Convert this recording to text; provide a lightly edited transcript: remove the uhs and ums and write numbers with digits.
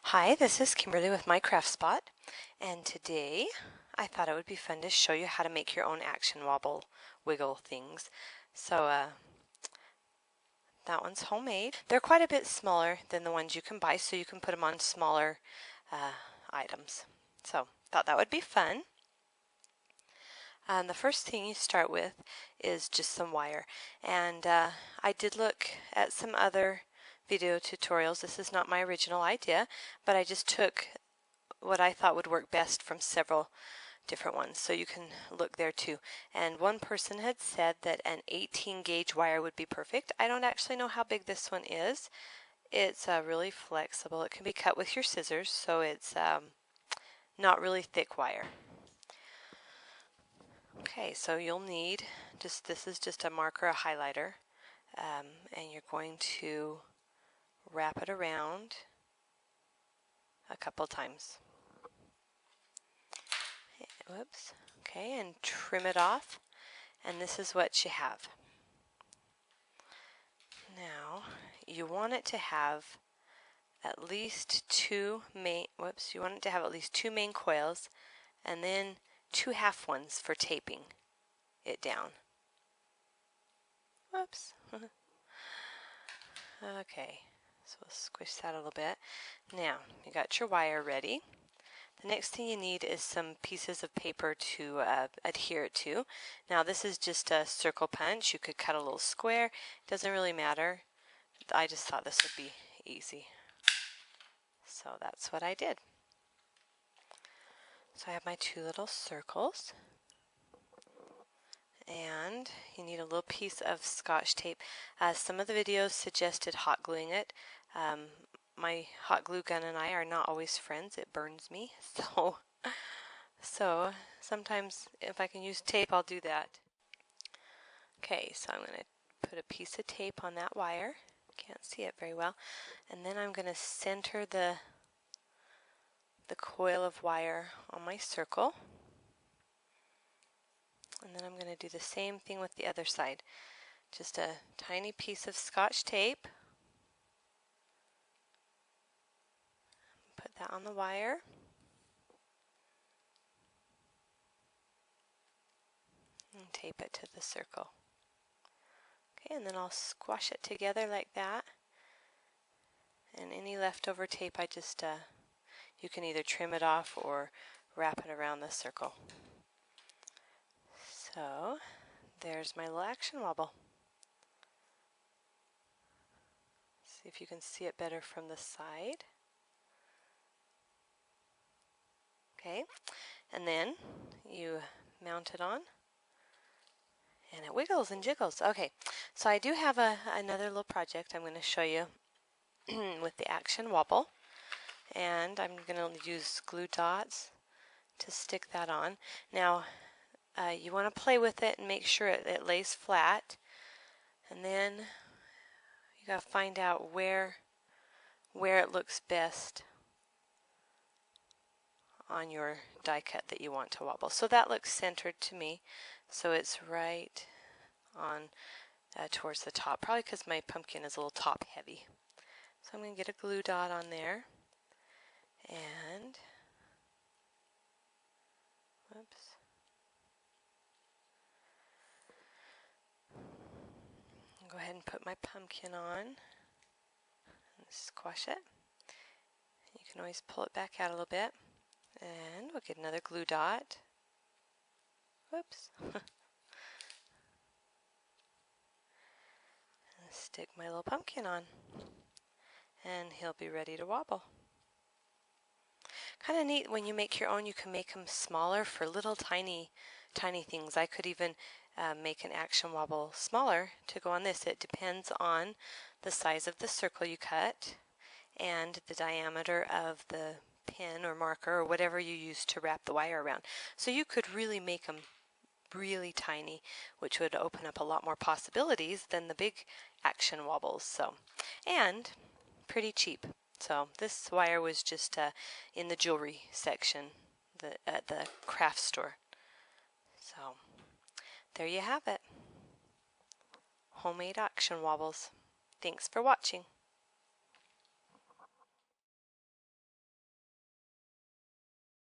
Hi, this is Kimberly with My Craft Spot, and today I thought it would be fun to show you how to make your own action wobble wiggle things. So that one's homemade. They're quite a bit smaller than the ones you can buy, so you can put them on smaller items. So thought that would be fun. The first thing you start with is just some wire, and I did look at some other video tutorials. This is not my original idea, but I just took what I thought would work best from several different ones, so you can look there too. And one person had said that an 18 gauge wire would be perfect. I don't actually know how big this one is. It's really flexible. It can be cut with your scissors, so it's not really thick wire. Okay, so you'll need this is just a marker, a highlighter, and you're going to wrap it around a couple times. Whoops. Okay, and trim it off, and this is what you have. Now, you want it to have at least two main coils, and then 2 half ones for taping it down. Whoops. Okay, so we'll squish that a little bit. Now, you got your wire ready. The next thing you need is some pieces of paper to adhere it to. Now, this is just a circle punch. You could cut a little square. It doesn't really matter. I just thought this would be easy. So that's what I did. So I have my 2 little circles. And you need a little piece of Scotch tape. Some of the videos suggested hot gluing it. My hot glue gun and I are not always friends. It burns me. So sometimes if I can use tape, I'll do that. Okay, so I'm going to put a piece of tape on that wire. Can't see it very well. And then I'm going to center the coil of wire on my circle. And then I'm going to do the same thing with the other side. Just a tiny piece of Scotch tape. Put that on the wire. And tape it to the circle. Okay, and then I'll squash it together like that. And any leftover tape, I just, you can either trim it off or wrap it around the circle. So, there's my little action wobble. See if you can see it better from the side. Okay, and then you mount it on, and it wiggles and jiggles. Okay, so I do have another little project I'm going to show you with the action wobble, and I'm going to use glue dots to stick that on. Now, you want to play with it and make sure it lays flat, and then you got to find out where it looks best on your die cut that you want to wobble. So that looks centered to me, so it's right on towards the top, probably because my pumpkin is a little top heavy. So I'm going to get a glue dot on there, and whoops. Go ahead and put my pumpkin on and squash it. You can always pull it back out a little bit, and we'll get another glue dot. Whoops. Stick my little pumpkin on, and he'll be ready to wobble. Kind of neat when you make your own. You can make them smaller for little tiny things. I could even make an action wobble smaller to go on this. It depends on the size of the circle you cut and the diameter of the pen or marker or whatever you use to wrap the wire around. So you could really make them really tiny, which would open up a lot more possibilities than the big action wobbles. So, and pretty cheap. So this wire was just in the jewelry section at the craft store. So there you have it. Homemade action wobbles. Thanks for watching.